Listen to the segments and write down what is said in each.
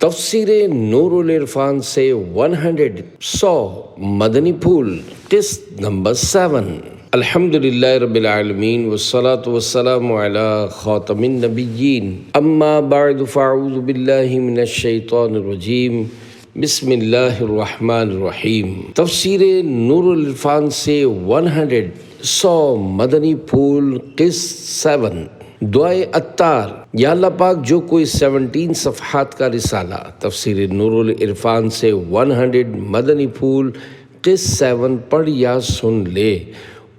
تفسیر نور العرفان سے 100 مدنی پھول قسط نمبر 7۔ الحمدللہ رب العالمین والصلاة والسلام علی خاتم النبیین، اما بعد فاعوذ باللہ من الشیطان الرجیم، بسم اللہ الرحمن الرحیم۔ تفسیر نور العرفان سے 100 مدنی پھول قسط 7۔ دعائے عطار۔ یا اللہ پاک، جو کوئی 17 صفحات کا رسالہ تفسیر نور العرفان سے 100 مدنی پھول قسط 7 پڑھ یا سن لے،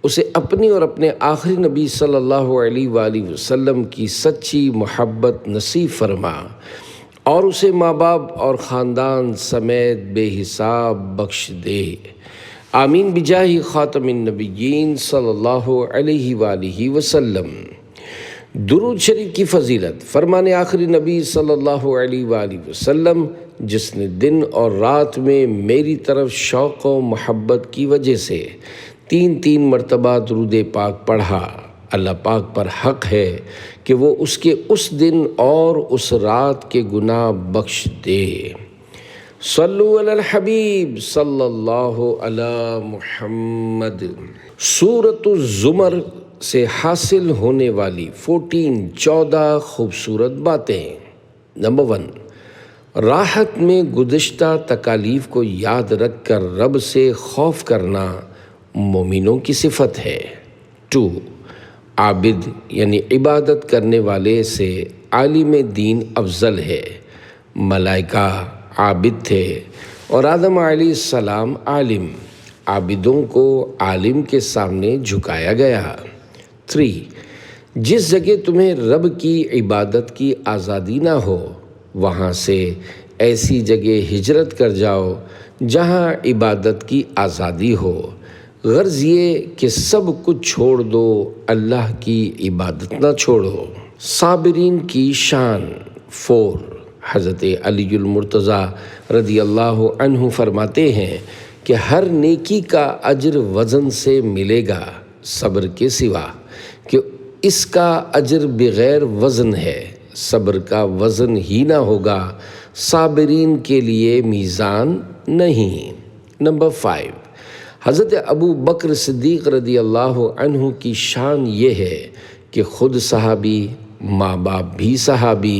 اسے اپنی اور اپنے آخری نبی صلی اللہ علیہ وآلہ وسلم کی سچی محبت نصیب فرما، اور اسے ماں باپ اور خاندان سمیت بے حساب بخش دے، آمین بجاہ خاتم النبیین صلی اللہ علیہ وآلہ وسلم۔ درود شریف کی فضیلت۔ فرمان آخری نبی صلی اللہ علیہ وآلہ وسلم، جس نے دن اور رات میں میری طرف شوق و محبت کی وجہ سے 3 مرتبہ درود پاک پڑھا، اللہ پاک پر حق ہے کہ وہ اس کے اس دن اور اس رات کے گناہ بخش دے۔ صلو علی الحبیب صلی اللہ علی محمد۔ سورۃ الزمر سے حاصل ہونے والی 14 خوبصورت باتیں۔ نمبر 1، راحت میں گزشتہ تکالیف کو یاد رکھ کر رب سے خوف کرنا مومنوں کی صفت ہے۔ 2، عابد یعنی عبادت کرنے والے سے عالم دین افضل ہے۔ ملائکہ عابد تھے اور آدم علیہ السلام عالم، عابدوں کو عالم کے سامنے جھکایا گیا۔ 3، جس جگہ تمہیں رب کی عبادت کی آزادی نہ ہو، وہاں سے ایسی جگہ ہجرت کر جاؤ جہاں عبادت کی آزادی ہو، غرض یہ کہ سب کچھ چھوڑ دو، اللہ کی عبادت نہ چھوڑو۔ صابرین کی شان۔ 4، حضرت علی المرتضیٰ رضی اللہ عنہ فرماتے ہیں کہ ہر نیکی کا اجر وزن سے ملے گا صبر کے سوا، کہ اس کا اجر بغیر وزن ہے، صبر کا وزن ہی نہ ہوگا، صابرین کے لیے میزان نہیں۔ نمبر 5، حضرت ابو بکر صدیق رضی اللہ عنہ کی شان یہ ہے کہ خود صحابی، ماں باپ بھی صحابی،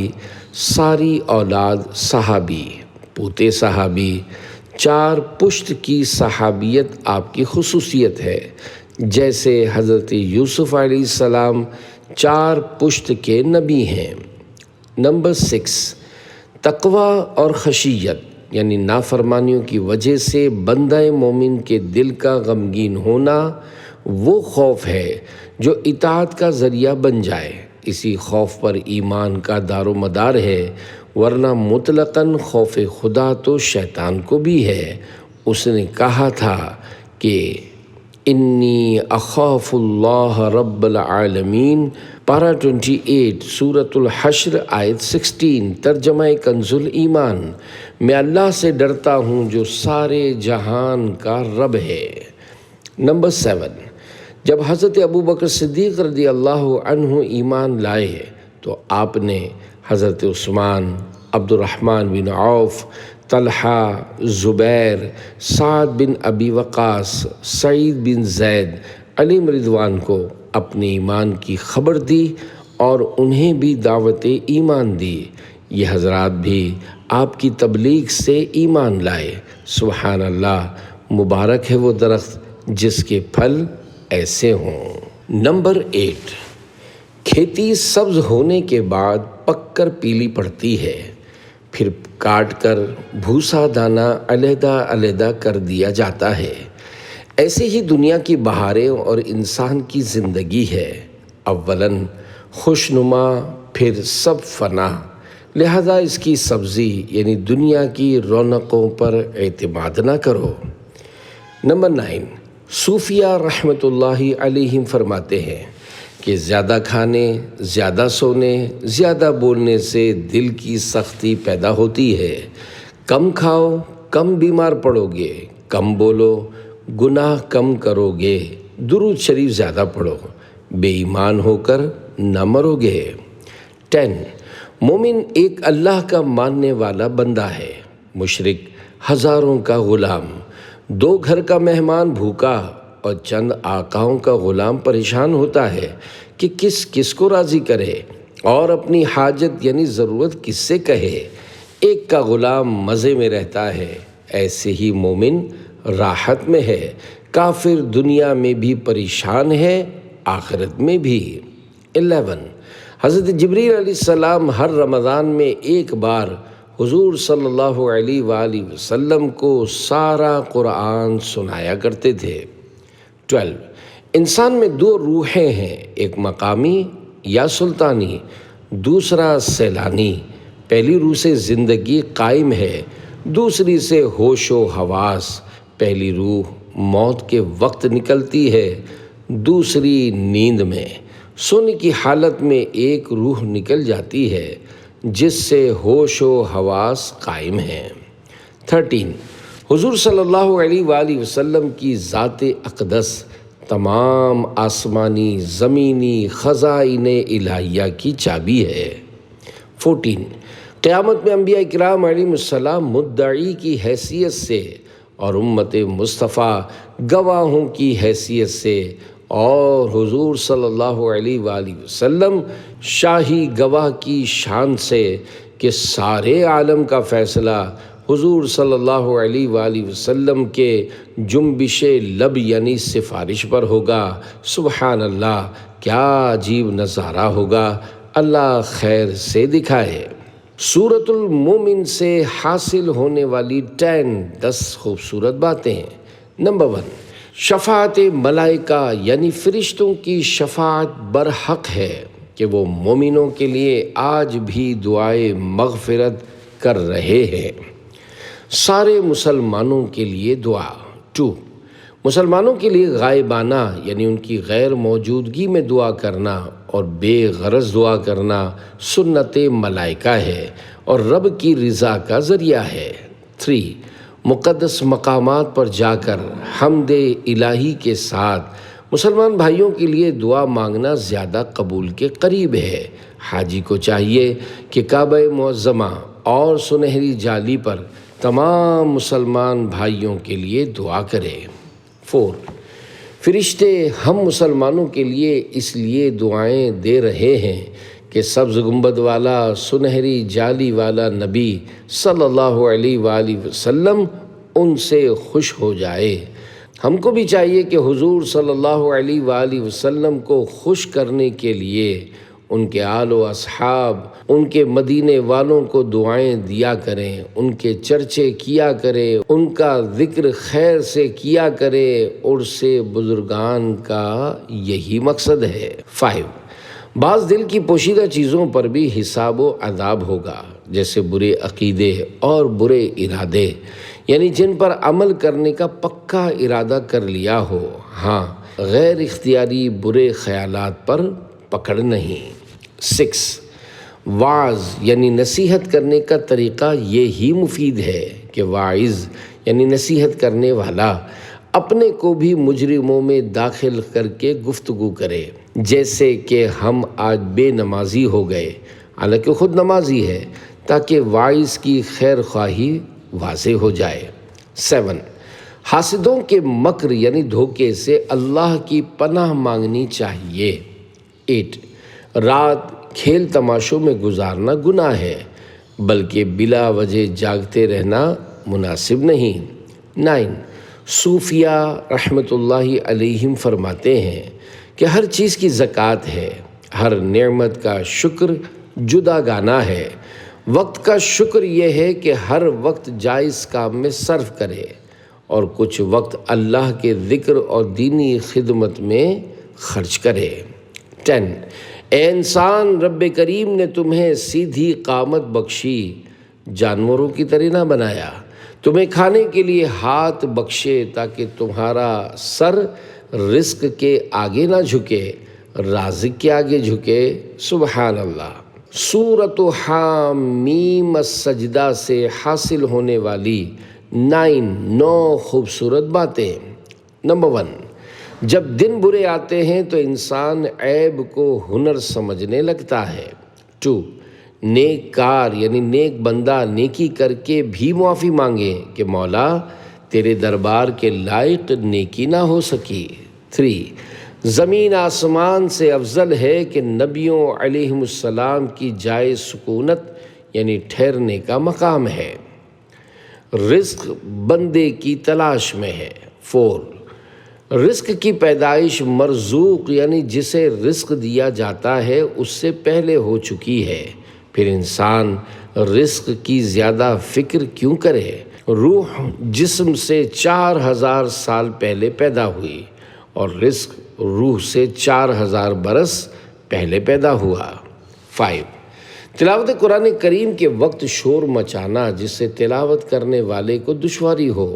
ساری اولاد صحابی، پوتے صحابی، 4 پشت کی صحابیت آپ کی خصوصیت ہے، جیسے حضرت یوسف علیہ السلام 4 پشت کے نبی ہیں۔ نمبر 6، تقوی اور خشیت یعنی نافرمانیوں کی وجہ سے بندہ مومن کے دل کا غمگین ہونا وہ خوف ہے جو اطاعت کا ذریعہ بن جائے، اسی خوف پر ایمان کا دار و مدار ہے، ورنہ مطلقاً خوف خدا تو شیطان کو بھی ہے۔ اس نے کہا تھا کہ انی اخاف اللہ رب العالمین، پارہ 28 سورۃ الحشر آیت 16، ترجمہ کنز الایمان، میں اللہ سے ڈرتا ہوں جو سارے جہان کا رب ہے۔ نمبر 7، جب حضرت ابو بکر صدیق رضی اللہ عنہ ایمان لائے تو آپ نے حضرت عثمان، عبد الرحمن بن عوف، طلحہ، زبیر، سعد بن ابی وقاص، سعید بن زید، علی رضوان کو اپنے ایمان کی خبر دی اور انہیں بھی دعوت ایمان دی۔ یہ حضرات بھی آپ کی تبلیغ سے ایمان لائے۔ سبحان اللہ، مبارک ہے وہ درخت جس کے پھل ایسے ہوں۔ نمبر 8، کھیتی سبز ہونے کے بعد پک کر پیلی پڑتی ہے، پھر کاٹ کر بھوسا دانہ علیحدہ علیحدہ کر دیا جاتا ہے، ایسے ہی دنیا کی بہاریں اور انسان کی زندگی ہے، اولاً خوشنما پھر سب فنا، لہذا اس کی سبزی یعنی دنیا کی رونقوں پر اعتماد نہ کرو۔ نمبر 9، صوفیہ رحمۃ اللہ علیہم فرماتے ہیں کہ زیادہ کھانے، زیادہ سونے، زیادہ بولنے سے دل کی سختی پیدا ہوتی ہے، کم کھاؤ کم بیمار پڑو گے، کم بولو گناہ کم کرو گے، درود شریف زیادہ پڑھو، بے ایمان ہو کر نہ مرو گے۔ 10، مومن ایک اللہ کا ماننے والا بندہ ہے، مشرک ہزاروں کا غلام، دو گھر کا مہمان بھوکا اور چند آقاؤں کا غلام پریشان ہوتا ہے کہ کس کس کو راضی کرے اور اپنی حاجت یعنی ضرورت کس سے کہے۔ ایک کا غلام مزے میں رہتا ہے، ایسے ہی مومن راحت میں ہے، کافر دنیا میں بھی پریشان ہے، آخرت میں بھی۔ 11 حضرت جبریل علیہ السلام ہر رمضان میں ایک بار حضور صلی اللہ علیہ وآلہ وسلم کو سارا قرآن سنایا کرتے تھے۔ 12 انسان میں دو روحیں ہیں، ایک مقامی یا سلطانی، دوسرا سیلانی۔ پہلی روح سے زندگی قائم ہے، دوسری سے ہوش و حواس۔ پہلی روح موت کے وقت نکلتی ہے، دوسری نیند میں۔ سونے کی حالت میں ایک روح نکل جاتی ہے جس سے ہوش و حواس قائم ہیں۔ 13 حضور صلی اللہ علیہ وآلہ وسلم کی ذات اقدس تمام آسمانی زمینی خزائن الہیہ کی چابی ہے۔ 14 قیامت میں انبیاء کرام علیہ السلام مدعی کی حیثیت سے اور امت مصطفیٰ گواہوں کی حیثیت سے اور حضور صلی اللہ علیہ وآلہ وسلم شاہی گواہ کی شان سے کہ سارے عالم کا فیصلہ حضور صلی اللہ علیہ وآلہ وسلم کے جنبش لب یعنی سفارش پر ہوگا۔ سبحان اللہ، کیا عجیب نظارہ ہوگا، اللہ خیر سے دکھائے۔ سورۃ المومن سے حاصل ہونے والی 10 خوبصورت باتیں۔ نمبر 1 شفاعت ملائکہ یعنی فرشتوں کی شفاعت برحق ہے کہ وہ مومنوں کے لیے آج بھی دعائے مغفرت کر رہے ہیں۔ سارے مسلمانوں کے لیے دعا۔ 2 مسلمانوں کے لیے غائبانہ یعنی ان کی غیر موجودگی میں دعا کرنا اور بے غرض دعا کرنا سنت ملائکہ ہے اور رب کی رضا کا ذریعہ ہے۔ 3 مقدس مقامات پر جا کر حمد الہی کے ساتھ مسلمان بھائیوں کے لیے دعا مانگنا زیادہ قبول کے قریب ہے۔ حاجی کو چاہیے کہ کعبہ معظمہ اور سنہری جالی پر تمام مسلمان بھائیوں کے لیے دعا کرے۔ 4 فرشتے ہم مسلمانوں کے لیے اس لیے دعائیں دے رہے ہیں کہ سبز گنبد والا سنہری جالی والا نبی صلی اللہ علیہ وآلہ وسلم ان سے خوش ہو جائے۔ ہم کو بھی چاہیے کہ حضور صلی اللہ علیہ وآلہ وسلم کو خوش کرنے کے لیے ان کے آل و اصحاب، ان کے مدینے والوں کو دعائیں دیا کریں، ان کے چرچے کیا کریں، ان کا ذکر خیر سے کیا کریں، اور سے بزرگان کا یہی مقصد ہے۔ 5 بعض دل کی پوشیدہ چیزوں پر بھی حساب و عذاب ہوگا، جیسے برے عقیدے اور برے ارادے، یعنی جن پر عمل کرنے کا پکا ارادہ کر لیا ہو، ہاں غیر اختیاری برے خیالات پر پکڑ نہیں۔ 6 واعظ یعنی نصیحت کرنے کا طریقہ یہی مفید ہے کہ واعظ یعنی نصیحت کرنے والا اپنے کو بھی مجرموں میں داخل کر کے گفتگو کرے، جیسے کہ ہم آج بے نمازی ہو گئے حالانکہ خود نمازی ہے، تاکہ واعظ کی خیر خواہی واضح ہو جائے۔ 7 حاسدوں کے مکر یعنی دھوکے سے اللہ کی پناہ مانگنی چاہیے۔ 8 رات کھیل تماشوں میں گزارنا گناہ ہے، بلکہ بلا وجہ جاگتے رہنا مناسب نہیں۔ 9 صوفیہ رحمۃ اللہ علیہم فرماتے ہیں کہ ہر چیز کی زکوٰۃ ہے، ہر نعمت کا شکر جدا گانا ہے۔ وقت کا شکر یہ ہے کہ ہر وقت جائز کام میں صرف کرے اور کچھ وقت اللہ کے ذکر اور دینی خدمت میں خرچ کرے۔ 10 اے انسان، رب کریم نے تمہیں سیدھی قامت بخشی، جانوروں کی طرح نہ بنایا، تمہیں کھانے کے لیے ہاتھ بخشے تاکہ تمہارا سر رزق کے آگے نہ جھکے، رازق کے آگے جھکے۔ سبحان اللہ۔ سورۃ حامیم السجدہ سے حاصل ہونے والی 9 خوبصورت باتیں۔ نمبر 1 جب دن برے آتے ہیں تو انسان عیب کو ہنر سمجھنے لگتا ہے۔ 2 نیک کار یعنی نیک بندہ نیکی کر کے بھی معافی مانگے کہ مولا تیرے دربار کے لائق نیکی نہ ہو سکی۔ 3 زمین آسمان سے افضل ہے کہ نبیوں علیہم السلام کی جائے سکونت یعنی ٹھہرنے کا مقام ہے۔ رزق بندے کی تلاش میں ہے۔ 4 رزق کی پیدائش مرزوق یعنی جسے رزق دیا جاتا ہے اس سے پہلے ہو چکی ہے، پھر انسان رزق کی زیادہ فکر کیوں کرے؟ روح جسم سے 4000 سال پہلے پیدا ہوئی اور رزق روح سے 4000 برس پہلے پیدا ہوا۔ 5 تلاوت قرآن کریم کے وقت شور مچانا جس سے تلاوت کرنے والے کو دشواری ہو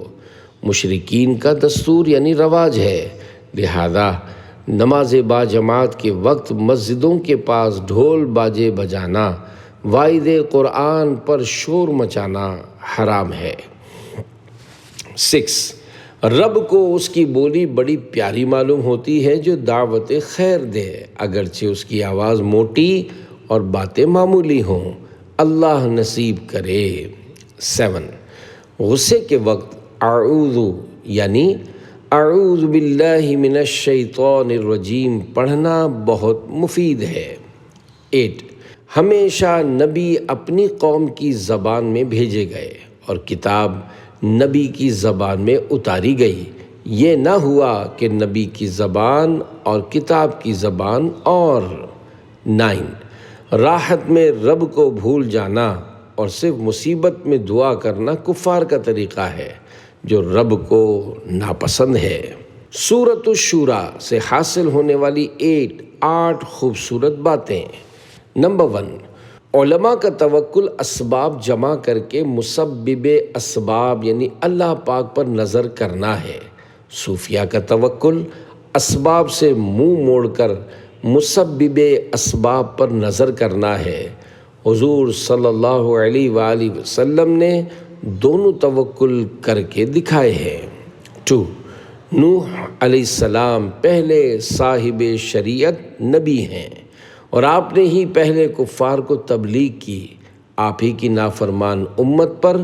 مشرکین کا دستور یعنی رواج ہے، لہذا نماز با جماعت کے وقت مسجدوں کے پاس ڈھول باجے بجانا، وائد قرآن پر شور مچانا حرام ہے۔ 6 رب کو اس کی بولی بڑی پیاری معلوم ہوتی ہے جو دعوت خیر دے، اگرچہ اس کی آواز موٹی اور باتیں معمولی ہوں، اللہ نصیب کرے۔ 7 غصے کے وقت اعوذ یعنی اعوذ باللہ من الشیطان الرجیم پڑھنا بہت مفید ہے۔ 8 ہمیشہ نبی اپنی قوم کی زبان میں بھیجے گئے اور کتاب نبی کی زبان میں اتاری گئی، یہ نہ ہوا کہ نبی کی زبان اور کتاب کی زبان اور۔ 9 راحت میں رب کو بھول جانا اور صرف مصیبت میں دعا کرنا کفار کا طریقہ ہے جو رب کو ناپسند ہے۔ سورۃ الشورى سے حاصل ہونے والی 8 خوبصورت باتیں۔ نمبر 1 علماء کا توکل اسباب جمع کر کے مسبب اسباب یعنی اللہ پاک پر نظر کرنا ہے۔ صوفیہ کا توکل اسباب سے منہ موڑ کر مسبب اسباب پر نظر کرنا ہے۔ حضور صلی اللہ علیہ وآلہ وسلم نے دونوں توکل کر کے دکھائے ہیں۔ 2 نوح علیہ السلام پہلے صاحب شریعت نبی ہیں اور آپ نے ہی پہلے کفار کو تبلیغ کی، آپ ہی کی نافرمان امت پر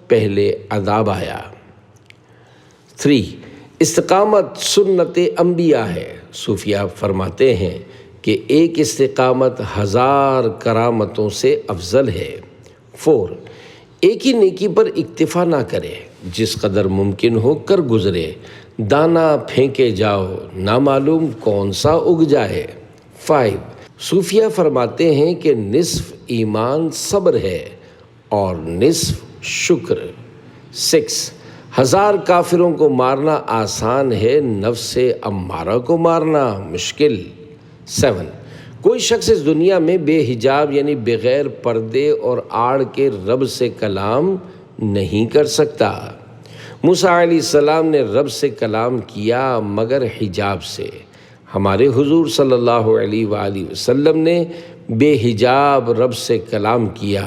پہلے عذاب آیا۔ 3 استقامت سنت انبیاء ہے۔ صوفیہ فرماتے ہیں کہ ایک استقامت 1000 کرامتوں سے افضل ہے۔ 4 ایک ہی نیکی پر اکتفا نہ کرے، جس قدر ممکن ہو کر گزرے، دانا پھینکے جاؤ، نہ معلوم کون سا اگ جائے۔ 5 صوفیہ فرماتے ہیں کہ نصف ایمان صبر ہے اور نصف شکر۔ 6 1000 کافروں کو مارنا آسان ہے، نفس امارہ کو مارنا مشکل۔ 7 کوئی شخص اس دنیا میں بے حجاب یعنی بغیر پردے اور آڑ کے رب سے کلام نہیں کر سکتا۔ موسیٰ علیہ السلام نے رب سے کلام کیا مگر حجاب سے، ہمارے حضور صلی اللہ علیہ وآلہ وسلم نے بے حجاب رب سے کلام کیا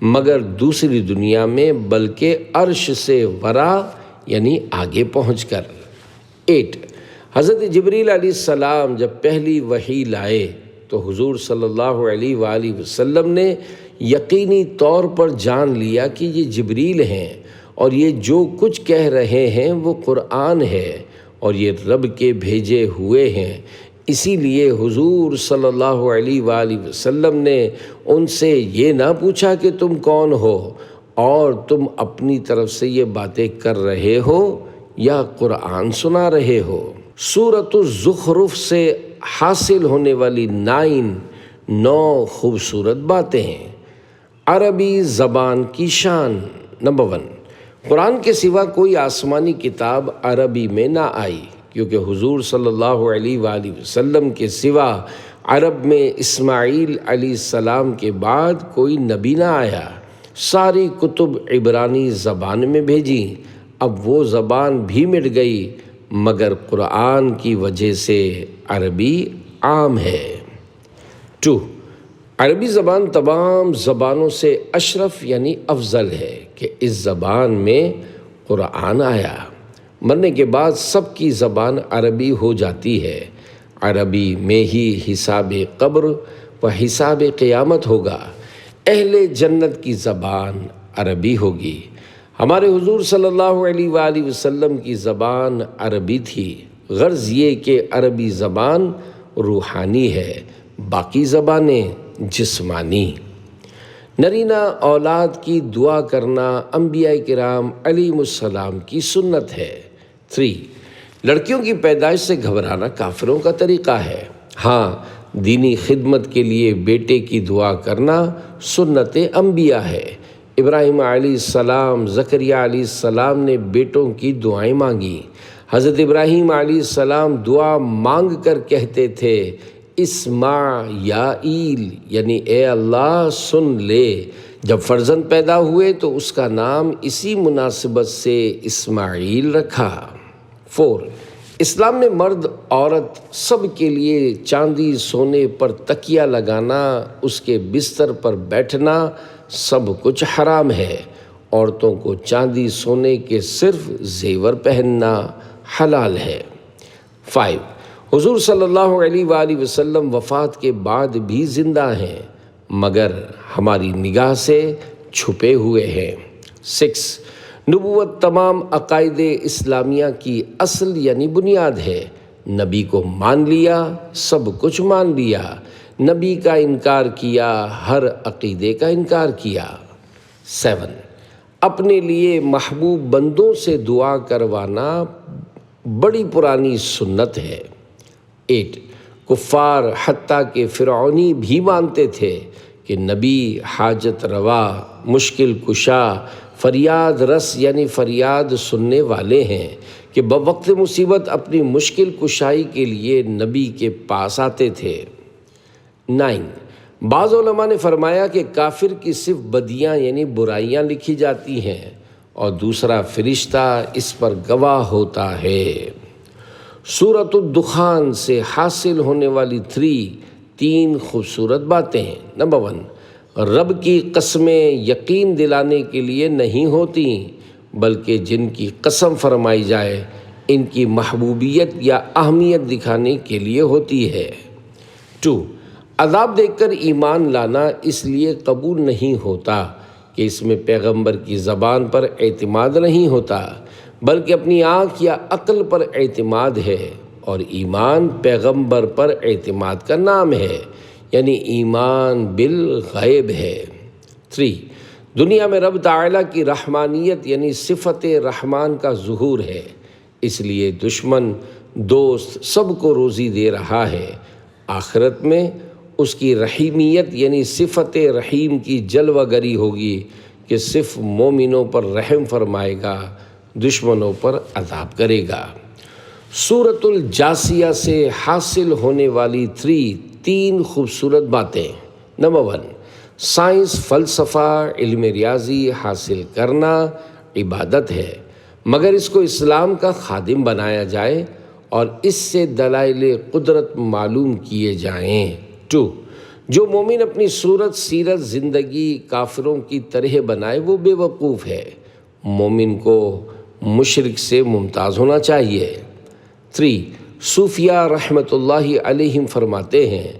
مگر دوسری دنیا میں، بلکہ عرش سے ورا یعنی آگے پہنچ کر۔ 8 حضرت جبریل علیہ السلام جب پہلی وحی لائے تو حضور صلی اللہ علیہ وآلہ وسلم نے یقینی طور پر جان لیا کہ یہ جبریل ہیں اور یہ جو کچھ کہہ رہے ہیں وہ قرآن ہے اور یہ رب کے بھیجے ہوئے ہیں، اسی لیے حضور صلی اللہ علیہ وآلہ وسلم نے ان سے یہ نہ پوچھا کہ تم کون ہو اور تم اپنی طرف سے یہ باتیں کر رہے ہو یا قرآن سنا رہے ہو۔ سورۃ الزخرف سے حاصل ہونے والی 9 خوبصورت باتیں ہیں۔ عربی زبان کی شان۔ نمبر 1 قرآن کے سوا کوئی آسمانی کتاب عربی میں نہ آئی، کیونکہ حضور صلی اللہ علیہ وآلہ وسلم کے سوا عرب میں اسماعیل علیہ السلام کے بعد کوئی نبی نہ آیا۔ ساری کتب عبرانی زبان میں بھیجی، اب وہ زبان بھی مٹ گئی مگر قرآن کی وجہ سے عربی عام ہے۔ 2 عربی زبان تمام زبانوں سے اشرف یعنی افضل ہے کہ اس زبان میں قرآن آیا۔ مرنے کے بعد سب کی زبان عربی ہو جاتی ہے، عربی میں ہی حساب قبر و حساب قیامت ہوگا۔ اہل جنت کی زبان عربی ہوگی۔ ہمارے حضور صلی اللہ علیہ وآلہ وسلم کی زبان عربی تھی۔ غرض یہ کہ عربی زبان روحانی ہے، باقی زبانیں جسمانی۔ نرینہ اولاد کی دعا کرنا انبیاء کرام علیہم السلام کی سنت ہے۔ 3، لڑکیوں کی پیدائش سے گھبرانا کافروں کا طریقہ ہے۔ ہاں، دینی خدمت کے لیے بیٹے کی دعا کرنا سنت انبیاء ہے۔ ابراہیم علیہ السلام، زکریہ علیہ السلام نے بیٹوں کی دعائیں مانگی۔ حضرت ابراہیم علیہ السلام دعا مانگ کر کہتے تھے اسمع یا ایل، یعنی اے اللہ سن لے۔ جب فرزند پیدا ہوئے تو اس کا نام اسی مناسبت سے اسماعیل رکھا۔ 4، اسلام میں مرد عورت سب کے لیے چاندی سونے پر تکیہ لگانا، اس کے بستر پر بیٹھنا سب کچھ حرام ہے۔ عورتوں کو چاندی سونے کے صرف زیور پہننا حلال ہے۔ 5، حضور صلی اللہ علیہ وآلہ وسلم وفات کے بعد بھی زندہ ہیں مگر ہماری نگاہ سے چھپے ہوئے ہیں۔ 6، نبوت تمام عقائد اسلامیہ کی اصل یعنی بنیاد ہے۔ نبی کو مان لیا، سب کچھ مان لیا۔ نبی کا انکار کیا، ہر عقیدے کا انکار کیا۔ 7، اپنے لیے محبوب بندوں سے دعا کروانا بڑی پرانی سنت ہے۔ 8، کفار حتیٰ کہ فرعونی بھی مانتے تھے کہ نبی حاجت روا، مشکل کشا، فریاد رس یعنی فریاد سننے والے ہیں کہ بوقت مصیبت اپنی مشکل کشائی کے لیے نبی کے پاس آتے تھے۔ 9، بعض علماء نے فرمایا کہ کافر کی صرف بدیاں یعنی برائیاں لکھی جاتی ہیں اور دوسرا فرشتہ اس پر گواہ ہوتا ہے۔ سورۃ الدخان سے حاصل ہونے والی 3 خوبصورت باتیں۔ نمبر 1، رب کی قسمیں یقین دلانے کے لیے نہیں ہوتی بلکہ جن کی قسم فرمائی جائے ان کی محبوبیت یا اہمیت دکھانے کے لیے ہوتی ہے۔ 2، عذاب دیکھ کر ایمان لانا اس لیے قبول نہیں ہوتا کہ اس میں پیغمبر کی زبان پر اعتماد نہیں ہوتا بلکہ اپنی آنکھ یا عقل پر اعتماد ہے، اور ایمان پیغمبر پر اعتماد کا نام ہے، یعنی ایمان بالغیب ہے۔ 3، دنیا میں رب تعالیٰ کی رحمانیت یعنی صفت رحمان کا ظہور ہے، اس لیے دشمن دوست سب کو روزی دے رہا ہے۔ آخرت میں اس کی رحیمیت یعنی صفت رحیم کی جلوہ گری ہوگی کہ صرف مومنوں پر رحم فرمائے گا، دشمنوں پر عذاب کرے گا۔ سورۃ الجاثیہ سے حاصل ہونے والی 3 خوبصورت باتیں۔ نمبر 1، سائنس، فلسفہ، علم ریاضی حاصل کرنا عبادت ہے مگر اس کو اسلام کا خادم بنایا جائے اور اس سے دلائل قدرت معلوم کیے جائیں۔ 2، جو مومن اپنی صورت سیرت زندگی کافروں کی طرح بنائے وہ بے وقوف ہے، مومن کو مشرک سے ممتاز ہونا چاہیے۔ 3، صوفیہ رحمۃ اللہ علیہم فرماتے ہیں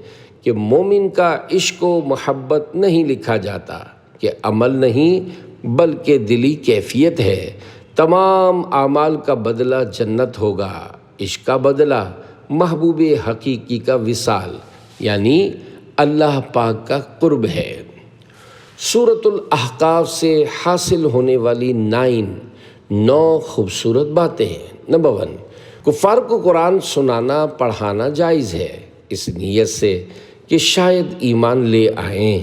کہ مومن کا عشق و محبت نہیں لکھا جاتا کہ عمل نہیں بلکہ دلی کیفیت ہے۔ تمام اعمال کا بدلہ جنت ہوگا، عشق کا بدلہ محبوب حقیقی کا وصال یعنی اللہ پاک کا قرب ہے۔ سورۃ الاحقاف سے حاصل ہونے والی 9 خوبصورت باتیں۔ نمبر 1، کفار کو قرآن سنانا پڑھانا جائز ہے اس نیت سے کہ شاید ایمان لے آئیں۔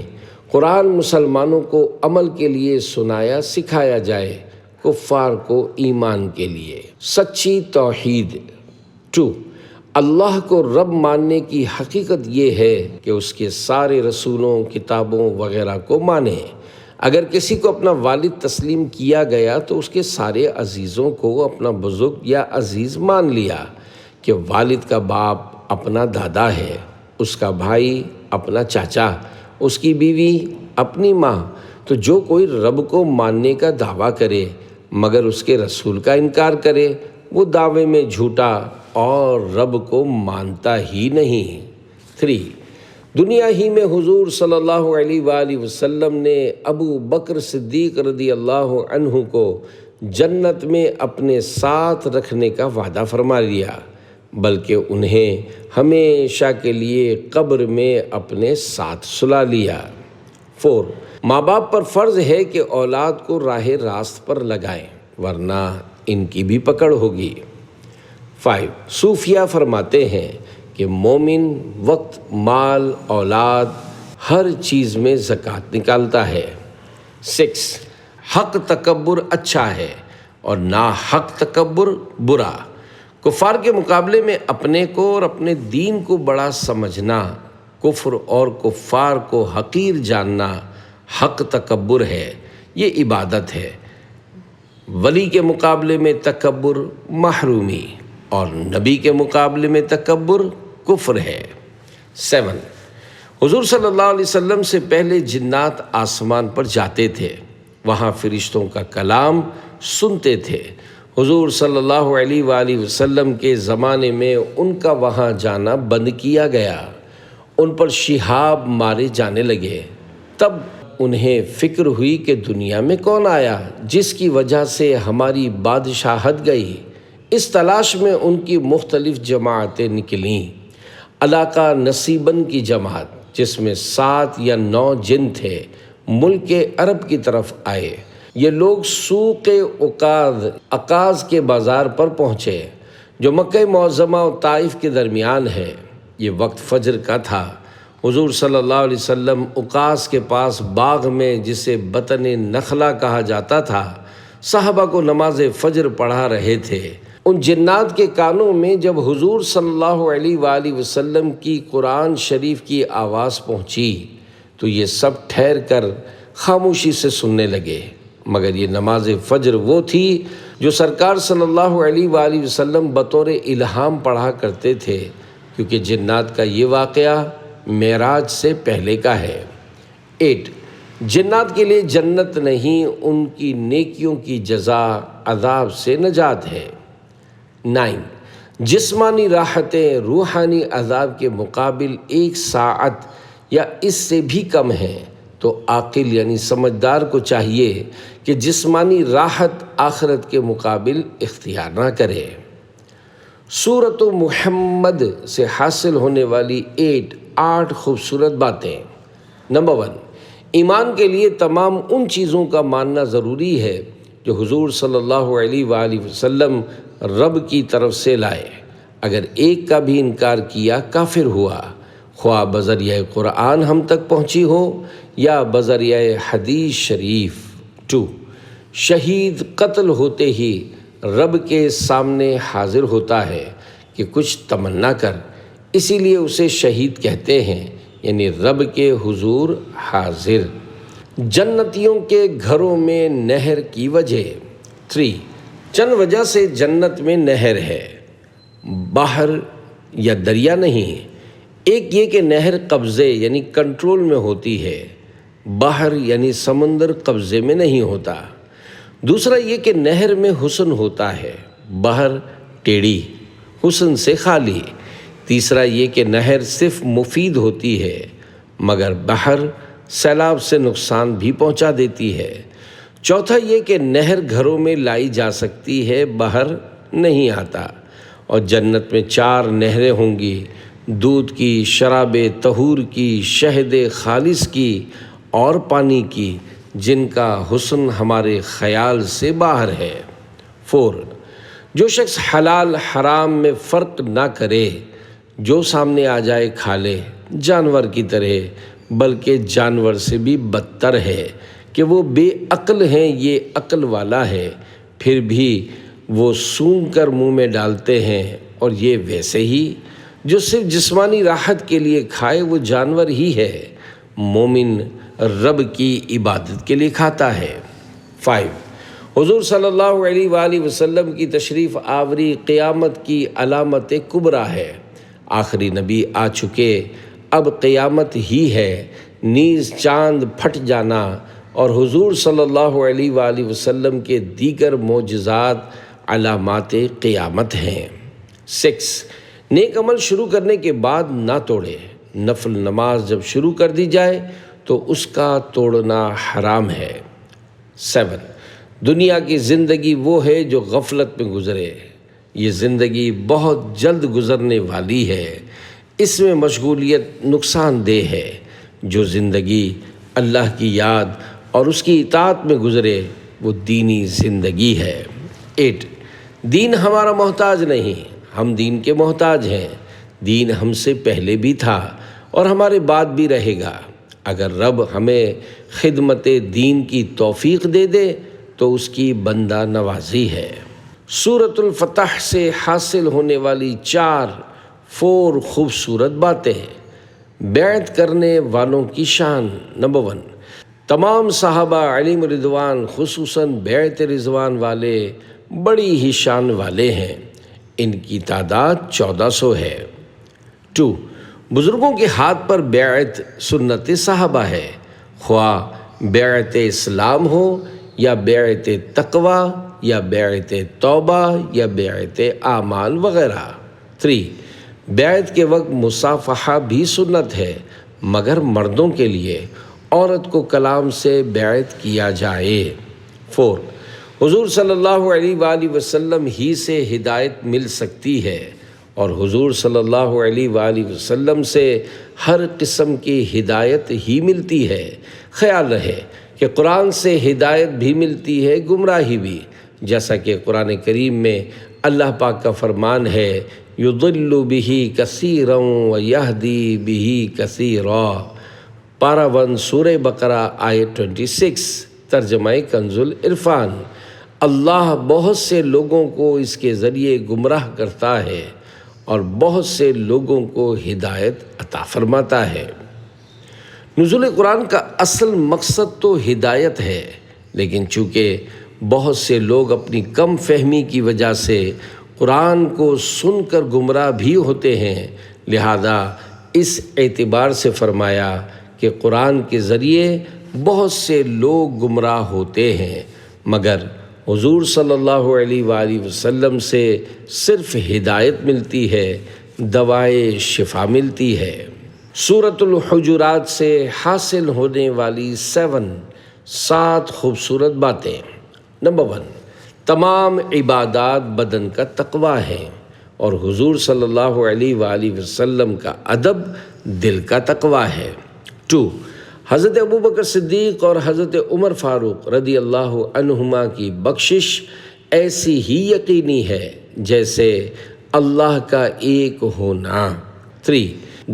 قرآن مسلمانوں کو عمل کے لیے سنایا سکھایا جائے، کفار کو ایمان کے لیے۔ سچی توحید۔ 2، اللہ کو رب ماننے کی حقیقت یہ ہے کہ اس کے سارے رسولوں، کتابوں وغیرہ کو مانیں۔ اگر کسی کو اپنا والد تسلیم کیا گیا تو اس کے سارے عزیزوں کو اپنا بزرگ یا عزیز مان لیا کہ والد کا باپ اپنا دادا ہے، اس کا بھائی اپنا چاچا، اس کی بیوی اپنی ماں۔ تو جو کوئی رب کو ماننے کا دعویٰ کرے مگر اس کے رسول کا انکار کرے وہ دعوے میں جھوٹا اور رب کو مانتا ہی نہیں۔ 3، دنیا ہی میں حضور صلی اللہ علیہ وآلہ وسلم نے ابو بکر صدیق رضی اللہ عنہ کو جنت میں اپنے ساتھ رکھنے کا وعدہ فرما لیا، بلکہ انہیں ہمیشہ کے لیے قبر میں اپنے ساتھ سلا لیا۔ 4، ماں باپ پر فرض ہے کہ اولاد کو راہ راست پر لگائیں، ورنہ ان کی بھی پکڑ ہوگی۔ 5، صوفیہ فرماتے ہیں کہ مومن وقت، مال، اولاد، ہر چیز میں زکوٰۃ نکالتا ہے۔ 6، حق تکبر اچھا ہے اور ناحق تکبر برا۔ کفار کے مقابلے میں اپنے کو اور اپنے دین کو بڑا سمجھنا، کفر اور کفار کو حقیر جاننا حق تکبر ہے، یہ عبادت ہے۔ ولی کے مقابلے میں تکبر محرومی اور نبی کے مقابلے میں تکبر کفر ہے۔ 7، حضور صلی اللہ علیہ وسلم سے پہلے جنات آسمان پر جاتے تھے، وہاں فرشتوں کا کلام سنتے تھے۔ حضور صلی اللہ علیہ وآلہ وسلم کے زمانے میں ان کا وہاں جانا بند کیا گیا، ان پر شہاب مارے جانے لگے۔ تب انہیں فکر ہوئی کہ دنیا میں کون آیا جس کی وجہ سے ہماری بادشاہت گئی۔ اس تلاش میں ان کی مختلف جماعتیں نکلیں۔ علاقہ نصیبن کی جماعت، جس میں 7 یا 9 جن تھے، ملک عرب کی طرف آئے۔ یہ لوگ سوق عکاظ کے بازار پر پہنچے، جو مکہ معظمہ اور طائف کے درمیان ہے۔ یہ وقت فجر کا تھا۔ حضور صلی اللہ علیہ وسلم عکاظ کے پاس باغ میں، جسے بطن نخلا کہا جاتا تھا، صحابہ کو نماز فجر پڑھا رہے تھے۔ ان جنات کے کانوں میں جب حضور صلی اللہ علیہ وآلہ وسلم کی قرآن شریف کی آواز پہنچی تو یہ سب ٹھہر کر خاموشی سے سننے لگے، مگر یہ نماز فجر وہ تھی جو سرکار صلی اللہ علیہ وآلہ وسلم بطور الہام پڑھا کرتے تھے، کیونکہ جنات کا یہ واقعہ معراج سے پہلے کا ہے۔ 8، جنات کے لیے جنت نہیں، ان کی نیکیوں کی جزا عذاب سے نجات ہے۔ 9، جسمانی راحتیں روحانی عذاب کے مقابل 1 ساعت یا اس سے بھی کم ہیں، تو عاقل یعنی سمجھدار کو چاہیے کہ جسمانی راحت آخرت کے مقابل اختیار نہ کرے۔ سورۃ محمد سے حاصل ہونے والی 8 خوبصورت باتیں۔ نمبر 1، ایمان کے لیے تمام ان چیزوں کا ماننا ضروری ہے جو حضور صلی اللہ علیہ وآلہ وسلم رب کی طرف سے لائے۔ اگر ایک کا بھی انکار کیا کافر ہوا، خواہ بذریعہ قرآن ہم تک پہنچی ہو یا بذریعہ حدیث شریف۔ 2، شہید قتل ہوتے ہی رب کے سامنے حاضر ہوتا ہے کہ کچھ تمنا کر، اسی لیے اسے شہید کہتے ہیں، یعنی رب کے حضور حاضر۔ جنتیوں کے گھروں میں نہر کی وجہ۔ 3، چند وجہ سے جنت میں نہر ہے، بحر یا دریا نہیں۔ ایک یہ کہ نہر قبضے یعنی کنٹرول میں ہوتی ہے، بحر یعنی سمندر قبضے میں نہیں ہوتا۔ دوسرا یہ کہ نہر میں حسن ہوتا ہے، بحر ٹیڑھی، حسن سے خالی۔ تیسرا یہ کہ نہر صرف مفید ہوتی ہے، مگر بحر سیلاب سے نقصان بھی پہنچا دیتی ہے۔ چوتھا یہ کہ نہر گھروں میں لائی جا سکتی ہے، بحر نہیں آتا۔ اور جنت میں 4 نہریں ہوں گی، دودھ کی، شراب طہور کی، شہد خالص کی اور پانی کی، جن کا حسن ہمارے خیال سے باہر ہے۔ 4، جو شخص حلال حرام میں فرق نہ کرے، جو سامنے آ جائے کھا لے، جانور کی طرح، بلکہ جانور سے بھی بدتر ہے کہ وہ بے عقل ہیں، یہ عقل والا ہے، پھر بھی وہ سونگھ کر منہ میں ڈالتے ہیں، اور یہ ویسے ہی جو صرف جسمانی راحت کے لیے کھائے، وہ جانور ہی ہے۔ مومن رب کی عبادت کے لیے کھاتا ہے۔ 5، حضور صلی اللہ علیہ وآلہ وسلم کی تشریف آوری قیامت کی علامت کبریٰ ہے۔ آخری نبی آ چکے، اب قیامت ہی ہے، نیز چاند پھٹ جانا اور حضور صلی اللہ علیہ وآلہ وسلم کے دیگر معجزات علامات قیامت ہیں۔ 6، نیک عمل شروع کرنے کے بعد نہ توڑے، نفل نماز جب شروع کر دی جائے تو اس کا توڑنا حرام ہے۔ 7 دنیا کی زندگی وہ ہے جو غفلت میں گزرے، یہ زندگی بہت جلد گزرنے والی ہے، اس میں مشغولیت نقصان دہ ہے۔ جو زندگی اللہ کی یاد اور اس کی اطاعت میں گزرے وہ دینی زندگی ہے۔ 8 دین ہمارا محتاج نہیں، ہم دین کے محتاج ہیں۔ دین ہم سے پہلے بھی تھا اور ہمارے بعد بھی رہے گا۔ اگر رب ہمیں خدمت دین کی توفیق دے دے تو اس کی بندہ نوازی ہے۔ سورۃ الفتح سے حاصل ہونے والی 4 خوبصورت باتیں۔ بیعت کرنے والوں کی شان۔ نمبر 1 تمام صحابہ علیہم رضوان خصوصاً بیعت رضوان والے بڑی ہی شان والے ہیں، ان کی تعداد 1400 ہے۔ 2 بزرگوں کے ہاتھ پر بیعت سنت صحابہ ہے، خواہ بیعت اسلام ہو یا بیعت تقوی یا بیعت توبہ یا بیعت اعمال وغیرہ۔ 3 بیعت کے وقت مصافحہ بھی سنت ہے مگر مردوں کے لیے، عورت کو کلام سے بیعت کیا جائے۔ 4 حضور صلی اللہ علیہ وآلہ وسلم ہی سے ہدایت مل سکتی ہے اور حضور صلی اللہ علیہ وآلہ وسلم سے ہر قسم کی ہدایت ہی ملتی ہے۔ خیال رہے کہ قرآن سے ہدایت بھی ملتی ہے، گمراہی بھی، جیسا کہ قرآن کریم میں اللہ پاک کا فرمان ہے یضل بہ کثیرا ویہدی بہ کثیرا۔ پارہ 1 سورہ بقرہ آیت 26، ترجمہ کنز العرفان۔ اللہ بہت سے لوگوں کو اس کے ذریعے گمراہ کرتا ہے اور بہت سے لوگوں کو ہدایت عطا فرماتا ہے۔ نزول قرآن کا اصل مقصد تو ہدایت ہے، لیکن چونکہ بہت سے لوگ اپنی کم فہمی کی وجہ سے قرآن کو سن کر گمراہ بھی ہوتے ہیں، لہذا اس اعتبار سے فرمایا کہ قرآن کے ذریعے بہت سے لوگ گمراہ ہوتے ہیں، مگر حضور صلی اللہ علیہ وآلہ وسلم سے صرف ہدایت ملتی ہے، دوائے شفا ملتی ہے۔ سورۃ الحجرات سے حاصل ہونے والی 7 خوبصورت باتیں۔ نمبر 1 تمام عبادات بدن کا تقویٰ ہے اور حضور صلی اللہ علیہ وآلہ وسلم کا ادب دل کا تقویٰ ہے۔ 2 حضرت ابوبکر صدیق اور حضرت عمر فاروق رضی اللہ عنہما کی بخشش ایسی ہی یقینی ہے جیسے اللہ کا ایک ہونا۔ 3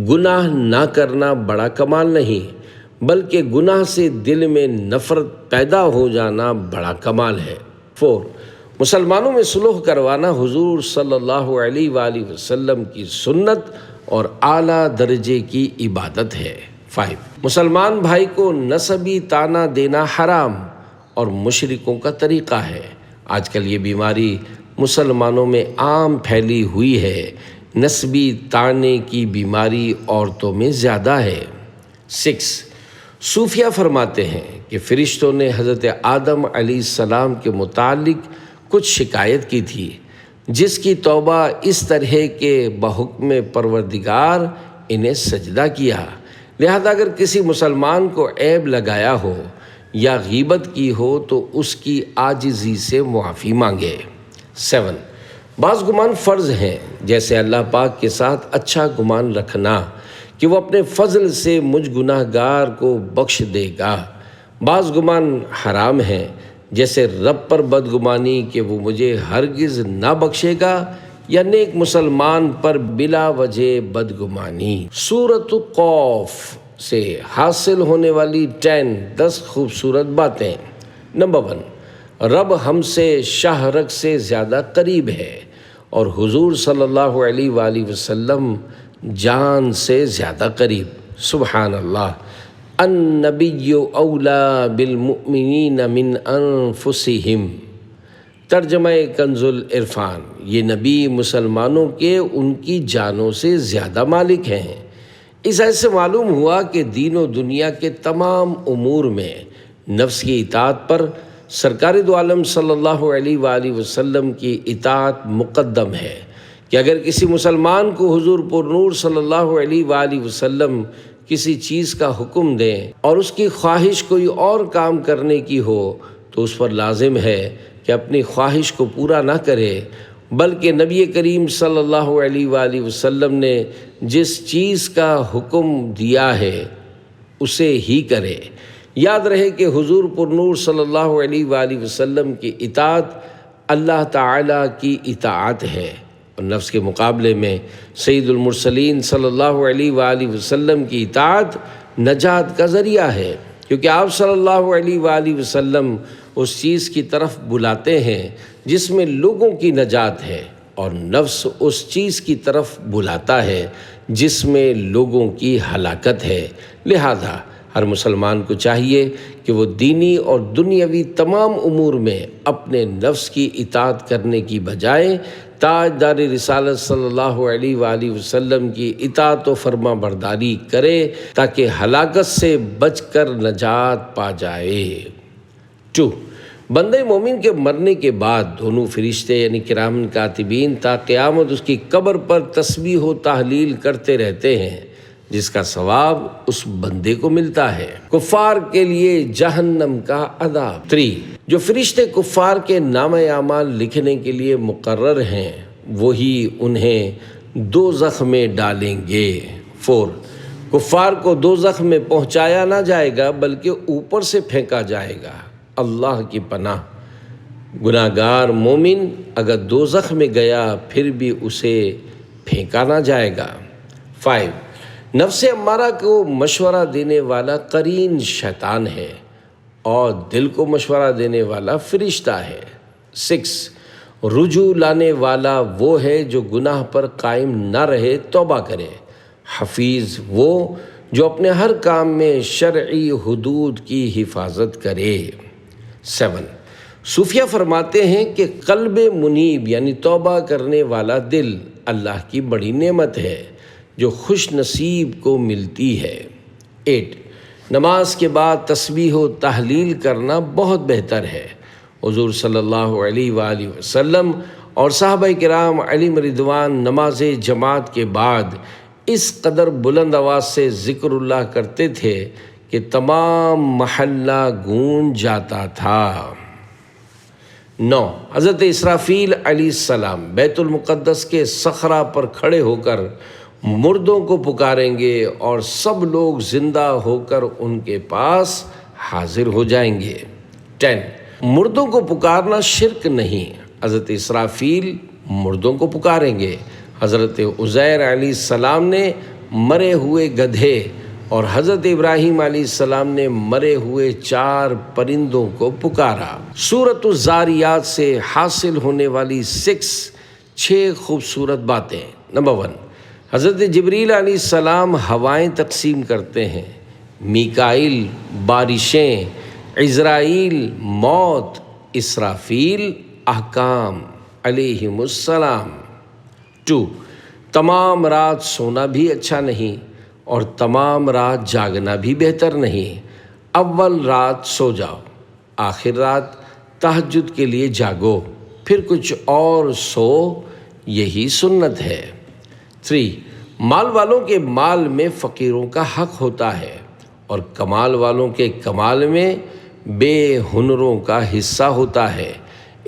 گناہ نہ کرنا بڑا کمال نہیں بلکہ گناہ سے دل میں نفرت پیدا ہو جانا بڑا کمال ہے۔ 4 مسلمانوں میں صلح کروانا حضور صلی اللہ علیہ وآلہ وسلم کی سنت اور اعلیٰ درجے کی عبادت ہے۔ 5 مسلمان بھائی کو نسبی طعنہ دینا حرام اور مشرکوں کا طریقہ ہے۔ آج کل یہ بیماری مسلمانوں میں عام پھیلی ہوئی ہے، نسبی طعنے کی بیماری عورتوں میں زیادہ ہے۔ 6 صوفیہ فرماتے ہیں کہ فرشتوں نے حضرت آدم علیہ السلام کے متعلق کچھ شکایت کی تھی، جس کی توبہ اس طرح کہ بحکم پروردگار انہیں سجدہ کیا، لہذا اگر کسی مسلمان کو عیب لگایا ہو یا غیبت کی ہو تو اس کی عاجزی سے معافی مانگے۔ 7 بعض گمان فرض ہیں، جیسے اللہ پاک کے ساتھ اچھا گمان رکھنا کہ وہ اپنے فضل سے مجھ گناہ گار کو بخش دے گا۔ بعض گمان حرام ہیں، جیسے رب پر بدگمانی کہ وہ مجھے ہرگز نہ بخشے گا، یا نیک مسلمان پر بلا وجہ بدگمانی۔ سورۃ قوف سے حاصل ہونے والی 10 خوبصورت باتیں۔ نمبر 1 رب ہم سے شاہ رگ سے زیادہ قریب ہے اور حضور صلی اللہ علیہ وآلہ وسلم جان سے زیادہ قریب۔ سبحان اللہ۔ النبی اولا بالمؤمنین من انفسہم۔ ترجمہ کنز العرفان۔ یہ نبی مسلمانوں کے ان کی جانوں سے زیادہ مالک ہیں۔ اس آیت سے معلوم ہوا کہ دین و دنیا کے تمام امور میں نفس کی اطاعت پر سرکار دو عالم صلی اللہ علیہ وآلہ وسلم کی اطاعت مقدم ہے، کہ اگر کسی مسلمان کو حضور پر نور صلی اللہ علیہ وآلہ وسلم کسی چیز کا حکم دیں اور اس کی خواہش کوئی اور کام کرنے کی ہو تو اس پر لازم ہے کہ اپنی خواہش کو پورا نہ کرے، بلکہ نبی کریم صلی اللہ علیہ وآلہ وسلم نے جس چیز کا حکم دیا ہے اسے ہی کرے۔ یاد رہے کہ حضور پر نور صلی اللہ علیہ وآلہ وسلم کی اطاعت اللہ تعالیٰ کی اطاعت ہے، اور نفس کے مقابلے میں سید المرسلین صلی اللہ علیہ وآلہ وسلم کی اطاعت نجات کا ذریعہ ہے، کیونکہ آپ صلی اللہ علیہ وآلہ وسلم اس چیز کی طرف بلاتے ہیں جس میں لوگوں کی نجات ہے، اور نفس اس چیز کی طرف بلاتا ہے جس میں لوگوں کی ہلاکت ہے۔ لہذا ہر مسلمان کو چاہیے کہ وہ دینی اور دنیاوی تمام امور میں اپنے نفس کی اطاعت کرنے کی بجائے تاجدار رسالت صلی اللہ علیہ وآلہ وسلم کی اطاعت و فرما برداری کرے تاکہ ہلاکت سے بچ کر نجات پا جائے۔ 2، بندہ مومن کے مرنے کے بعد دونوں فرشتے یعنی کرام کاتبین تا قیامت اس کی قبر پر تسبیح و تحلیل کرتے رہتے ہیں، جس کا ثواب اس بندے کو ملتا ہے۔ کفار کے لیے جہنم کا عذاب۔ 3، جو فرشتے کفار کے نامہ اعمال لکھنے کے لیے مقرر ہیں وہی انہیں دوزخ میں ڈالیں گے۔ 4، کفار کو دوزخ میں پہنچایا نہ جائے گا بلکہ اوپر سے پھینکا جائے گا۔ اللہ کی پناہ، گناہ گار مومن اگر دوزخ میں گیا پھر بھی اسے پھینکا نہ جائے گا۔ 5، نفس امارہ کو مشورہ دینے والا قرین شیطان ہے اور دل کو مشورہ دینے والا فرشتہ ہے۔ 6، رجوع لانے والا وہ ہے جو گناہ پر قائم نہ رہے، توبہ کرے۔ حفیظ وہ جو اپنے ہر کام میں شرعی حدود کی حفاظت کرے۔ 7، صوفیہ فرماتے ہیں کہ قلب منیب یعنی توبہ کرنے والا دل اللہ کی بڑی نعمت ہے جو خوش نصیب کو ملتی ہے۔ 8، نماز کے بعد تسبیح و تحلیل کرنا بہت بہتر ہے۔ حضور صلی اللہ علیہ وآلہ وسلم اور صحابہ کرام علیہم رضوان نماز جماعت کے بعد اس قدر بلند آواز سے ذکر اللہ کرتے تھے کہ تمام محلہ گونج جاتا تھا۔ 9، حضرت اسرافیل علیہ السلام بیت المقدس کے صخرہ پر کھڑے ہو کر مردوں کو پکاریں گے اور سب لوگ زندہ ہو کر ان کے پاس حاضر ہو جائیں گے۔ 10، مردوں کو پکارنا شرک نہیں، حضرت اسرافیل مردوں کو پکاریں گے۔ حضرت عزیر علیہ السلام نے مرے ہوئے گدھے اور حضرت ابراہیم علیہ السلام نے مرے ہوئے 4 پرندوں کو پکارا۔ سورۃ الذاریات سے حاصل ہونے والی 6 خوبصورت باتیں۔ نمبر 1، حضرت جبریل علیہ السلام ہوائیں تقسیم کرتے ہیں، میکائیل بارشیں، عزرائیل موت، اسرافیل احکام علیہم السلام۔ 2، تمام رات سونا بھی اچھا نہیں اور تمام رات جاگنا بھی بہتر نہیں۔ اول رات سو جاؤ، آخر رات تہجد کے لیے جاگو، پھر کچھ اور سو، یہی سنت ہے۔ 3، مال والوں کے مال میں فقیروں کا حق ہوتا ہے اور کمال والوں کے کمال میں بے ہنروں کا حصہ ہوتا ہے۔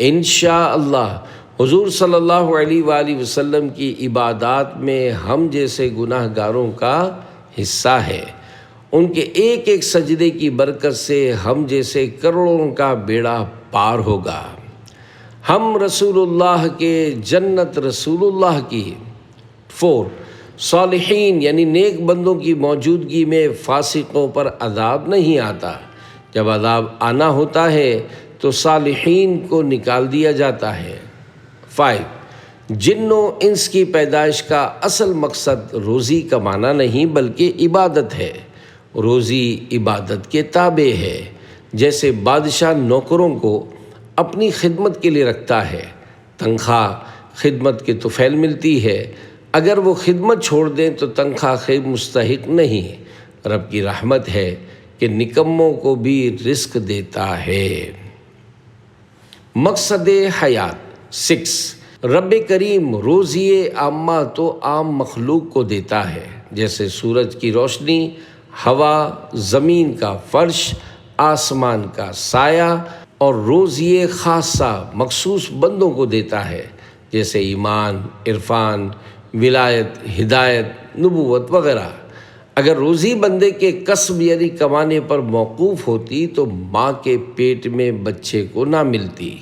انشاءاللہ حضور صلی اللہ علیہ وآلہ وسلم کی عبادات میں ہم جیسے گناہ گاروں کا حصہ ہے۔ ان کے ایک ایک سجدے کی برکت سے ہم جیسے کروڑوں کا بیڑا پار ہوگا۔ ہم رسول اللہ کے، جنت رسول اللہ کی۔ 4، صالحین یعنی نیک بندوں کی موجودگی میں فاسقوں پر عذاب نہیں آتا۔ جب عذاب آنا ہوتا ہے تو صالحین کو نکال دیا جاتا ہے۔ 5، جن و انس کی پیدائش کا اصل مقصد روزی کمانا نہیں بلکہ عبادت ہے۔ روزی عبادت کے تابع ہے، جیسے بادشاہ نوکروں کو اپنی خدمت کے لیے رکھتا ہے، تنخواہ خدمت کے طفیل ملتی ہے، اگر وہ خدمت چھوڑ دیں تو تنخواہ خیر مستحق نہیں۔ رب کی رحمت ہے کہ نکموں کو بھی رزق دیتا ہے۔ مقصد حیات۔ 6، رب کریم روزی عامہ تو عام مخلوق کو دیتا ہے، جیسے سورج کی روشنی، ہوا، زمین کا فرش، آسمان کا سایہ، اور روزی خاصہ مخصوص بندوں کو دیتا ہے، جیسے ایمان، عرفان، ولایت، ہدایت، نبوت وغیرہ۔ اگر روزی بندے کے کسب یعنی کمانے پر موقوف ہوتی تو ماں کے پیٹ میں بچے کو نہ ملتی۔